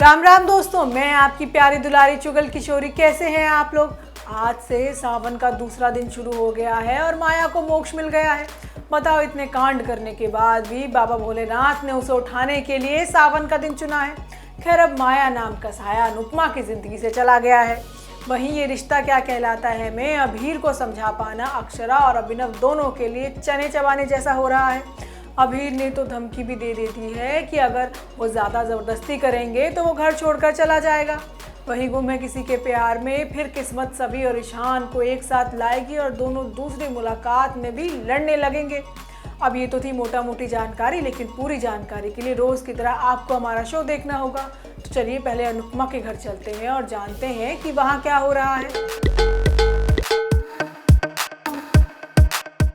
राम राम दोस्तों, मैं आपकी प्यारी दुलारी चुगल किशोरी। कैसे हैं आप लोग? आज से सावन का दूसरा दिन शुरू हो गया है और माया को मोक्ष मिल गया है। बताओ, इतने कांड करने के बाद भी बाबा भोलेनाथ ने उसे उठाने के लिए सावन का दिन चुना है। खैर, अब माया नाम का साया अनुपमा की जिंदगी से चला गया है। वहीं ये रिश्ता क्या कहलाता है में अभीर को समझा पाना अक्षरा और अभिनव दोनों के लिए चने चबाने जैसा हो रहा है। अभीर ने तो धमकी भी दे देती है कि अगर वो ज़्यादा ज़बरदस्ती करेंगे तो वो घर छोड़कर चला जाएगा। वहीं गुम है किसी के प्यार में फिर किस्मत सभी और ईशान को एक साथ लाएगी और दोनों दूसरी मुलाकात में भी लड़ने लगेंगे। अब ये तो थी मोटा मोटी जानकारी, लेकिन पूरी जानकारी के लिए रोज़ की तरह आपको हमारा शो देखना होगा। तो चलिए पहले अनुपमा के घर चलते हैं और जानते हैं कि वहाँ क्या हो रहा है।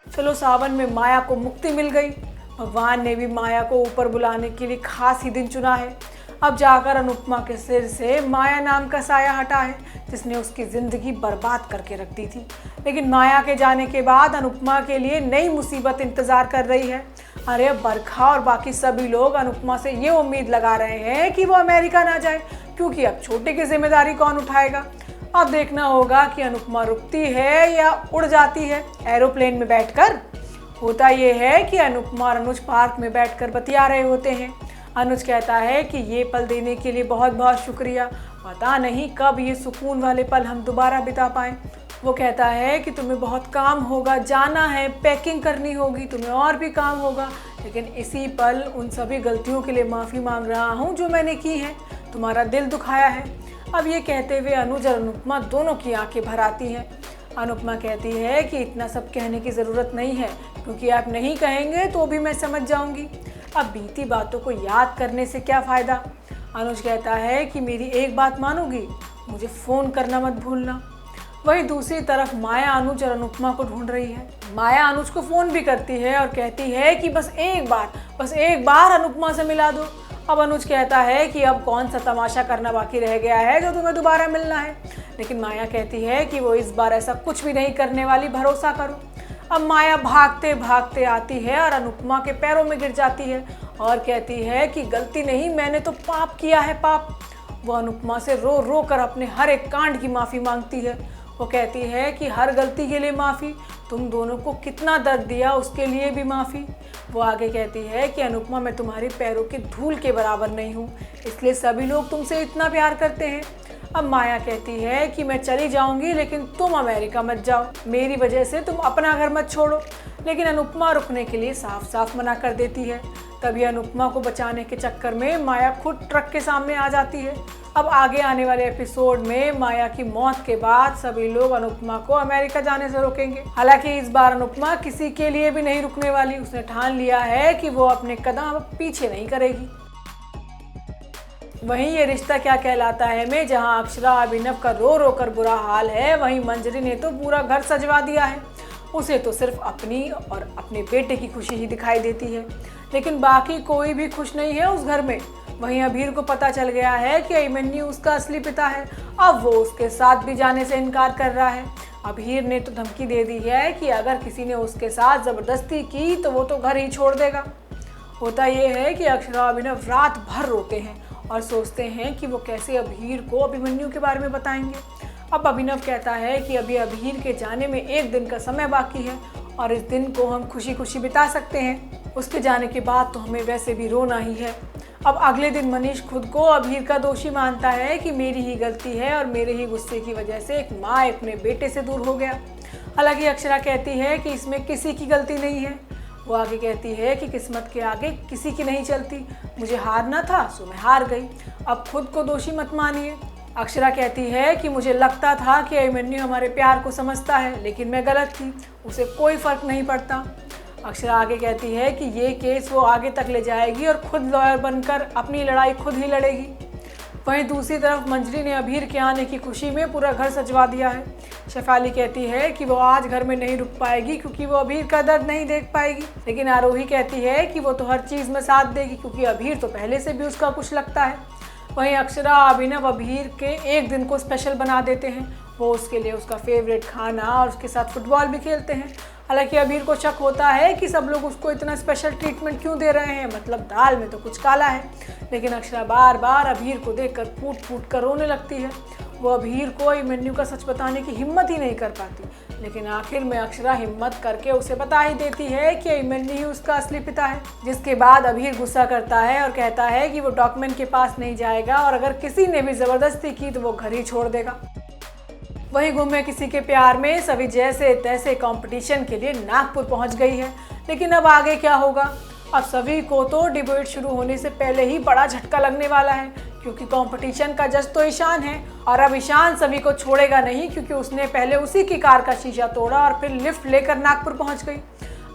चलो, सावन में माया को मुक्ति मिल गई। भगवान ने भी माया को ऊपर बुलाने के लिए खास ही दिन चुना है। अब जाकर अनुपमा के सिर से माया नाम का साया हटा है, जिसने उसकी ज़िंदगी बर्बाद करके रख दी थी। लेकिन माया के जाने के बाद अनुपमा के लिए नई मुसीबत इंतज़ार कर रही है। अरे, अब बरखा और बाकी सभी लोग अनुपमा से ये उम्मीद लगा रहे हैं कि वो अमेरिका ना जाए, क्योंकि अब छोटे की जिम्मेदारी कौन उठाएगा। अब देखना होगा कि अनुपमा रुकती है या उड़ जाती है एरोप्लेन में बैठकर। होता ये है कि अनुपमा और अनुज पार्क में बैठकर बतिया रहे होते हैं। अनुज कहता है कि ये पल देने के लिए बहुत बहुत शुक्रिया, पता नहीं कब ये सुकून वाले पल हम दोबारा बिता पाएं। वो कहता है कि तुम्हें बहुत काम होगा, जाना है, पैकिंग करनी होगी, तुम्हें और भी काम होगा, लेकिन इसी पल उन सभी गलतियों के लिए माफ़ी मांग रहा हूँ जो मैंने की है, तुम्हारा दिल दुखाया है। अब ये कहते हुए अनुज और अनुपमा दोनों की आंखें भर आती हैं। अनुपमा कहती है कि इतना सब कहने की ज़रूरत नहीं है, क्योंकि आप नहीं कहेंगे तो भी मैं समझ जाऊंगी। अब बीती बातों को याद करने से क्या फ़ायदा। अनुज कहता है कि मेरी एक बात मानोगी, मुझे फ़ोन करना मत भूलना। वहीं दूसरी तरफ माया अनुज और अनुपमा को ढूंढ रही है। माया अनुज को फ़ोन भी करती है और कहती है कि बस एक बार अनुपमा से मिला दो। अब अनुज कहता है कि अब कौन सा तमाशा करना बाकी रह गया है जो तुम्हें दोबारा मिलना है। लेकिन माया कहती है कि वो इस बार ऐसा कुछ भी नहीं करने वाली, भरोसा करो। अब माया भागते भागते आती है और अनुपमा के पैरों में गिर जाती है और कहती है कि गलती नहीं, मैंने तो पाप किया है, पाप। वो अनुपमा से रो रो कर अपने हर एक कांड की माफ़ी मांगती है। वो कहती है कि हर गलती के लिए माफ़ी, तुम दोनों को कितना दर्द दिया उसके लिए भी माफ़ी। वो आगे कहती है कि अनुपमा, मैं तुम्हारे पैरों की धूल के बराबर नहीं हूँ, इसलिए सभी लोग तुमसे इतना प्यार करते हैं। अब माया कहती है कि मैं चली जाऊंगी, लेकिन तुम अमेरिका मत जाओ, मेरी वजह से तुम अपना घर मत छोड़ो। लेकिन अनुपमा रुकने के लिए साफ साफ मना कर देती है। तभी अनुपमा को बचाने के चक्कर में माया खुद ट्रक के सामने आ जाती है। अब आगे आने वाले एपिसोड में माया की मौत के बाद सभी लोग अनुपमा को अमेरिका जाने से रोकेंगे। हालांकि इस बार अनुपमा किसी के लिए भी नहीं रुकने वाली। उसने ठान लिया है कि वो अपने कदम पीछे नहीं करेगी। वहीं ये रिश्ता क्या कहलाता है में जहां अक्षरा अभिनव का रो रो कर बुरा हाल है, वहीं मंजरी ने तो पूरा घर सजवा दिया है। उसे तो सिर्फ अपनी और अपने बेटे की खुशी ही दिखाई देती है, लेकिन बाकी कोई भी खुश नहीं है उस घर में। वहीं अभीर को पता चल गया है कि अभिमन्यु उसका असली पिता है। अब वो उसके साथ भी जाने से इनकार कर रहा है। अभीर ने तो धमकी दे दी है कि अगर किसी ने उसके साथ ज़बरदस्ती की तो वो तो घर ही छोड़ देगा। होता ये है कि अक्षरा और अभिनव रात भर रोते हैं और सोचते हैं कि वो कैसे अभीर को अभिमन्यु के बारे में बताएंगे। अब अभिनव कहता है कि अभी अभीर के जाने में एक दिन का समय बाकी है और इस दिन को हम खुशी खुशी बिता सकते हैं। उसके जाने के बाद तो हमें वैसे भी रोना ही है। अब अगले दिन मनीष खुद को अभीर का दोषी मानता है कि मेरी ही गलती है और मेरे ही गुस्से की वजह से एक माँ अपने बेटे से दूर हो गया। हालांकि अक्षरा कहती है कि इसमें किसी की गलती नहीं है। वो आगे कहती है कि किस्मत के आगे किसी की नहीं चलती, मुझे हारना था सो मैं हार गई, अब खुद को दोषी मत मानिए। अक्षरा कहती है कि मुझे लगता था कि अभिमन्यु हमारे प्यार को समझता है, लेकिन मैं गलत थी, उसे कोई फर्क नहीं पड़ता। अक्षरा आगे कहती है कि ये केस वो आगे तक ले जाएगी और खुद लॉयर बनकर अपनी लड़ाई खुद ही लड़ेगी। वहीं दूसरी तरफ मंजरी ने अभीर के आने की खुशी में पूरा घर सजवा दिया है। शेफाली कहती है कि वो आज घर में नहीं रुक पाएगी क्योंकि वो अभीर का दर्द नहीं देख पाएगी, लेकिन आरोही कहती है कि वो तो हर चीज़ में साथ देगी क्योंकि अभीर तो पहले से भी उसका कुछ लगता है। वहीं अक्षरा अभिनव अभीर के एक दिन को स्पेशल बना देते हैं। वो उसके लिए उसका फेवरेट खाना और उसके साथ फुटबॉल भी खेलते हैं। हालांकि अबीर को शक होता है कि सब लोग उसको इतना स्पेशल ट्रीटमेंट क्यों दे रहे हैं, मतलब दाल में तो कुछ काला है। लेकिन अक्षरा बार बार अबीर को देखकर फूट फूट कर रोने लगती है। वो अबीर को अभिमन्यु का सच बताने की हिम्मत ही नहीं कर पाती, लेकिन आखिर में अक्षरा हिम्मत करके उसे बता ही देती है कि अभिमन्यु ही उसका असली पिता है। जिसके बाद अबीर गुस्सा करता है और कहता है कि वो डॉक्यूमेंट के पास नहीं जाएगा और अगर किसी ने भी जबरदस्ती की तो वो घर ही छोड़ देगा। वहीं गुम्मे किसी के प्यार में सभी जैसे तैसे कंपटीशन के लिए नागपुर पहुंच गई है। लेकिन अब आगे क्या होगा? अब सभी को तो डिबेट शुरू होने से पहले ही बड़ा झटका लगने वाला है, क्योंकि कंपटीशन का जज तो ईशान है और अब ईशान सभी को छोड़ेगा नहीं, क्योंकि उसने पहले उसी की कार का शीशा तोड़ा और फिर लिफ्ट लेकर नागपुर पहुंच गई।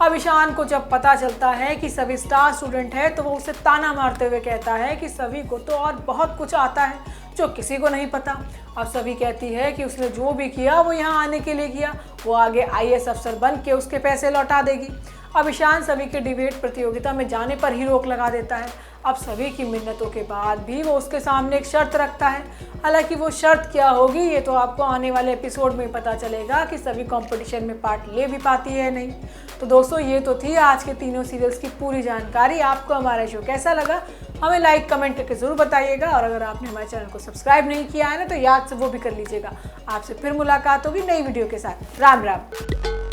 अब ईशान को जब पता चलता है कि सभी स्टार स्टूडेंट है तो वो उसे ताना मारते हुए कहता है कि सभी को तो और बहुत कुछ आता है जो किसी को नहीं पता। अब सभी कहती है कि उसने जो भी किया वो यहाँ आने के लिए किया, वो आगे आईएएस अफसर बन के उसके पैसे लौटा देगी। अब ईशान सभी के डिबेट प्रतियोगिता में जाने पर ही रोक लगा देता है। अब सभी की मिन्नतों के बाद भी वो उसके सामने एक शर्त रखता है। हालांकि वो शर्त क्या होगी ये तो आपको आने वाले एपिसोड में पता चलेगा कि सभी कंपटीशन में पार्ट ले भी पाती है नहीं। तो दोस्तों ये तो थी आज के तीनों सीरियल्स की पूरी जानकारी। आपको हमारा शो कैसा लगा हमें लाइक कमेंट करके ज़रूर बताइएगा, और अगर आपने हमारे चैनल को सब्सक्राइब नहीं किया है ना तो याद से वो भी कर लीजिएगा। आपसे फिर मुलाकात होगी नई वीडियो के साथ। राम राम।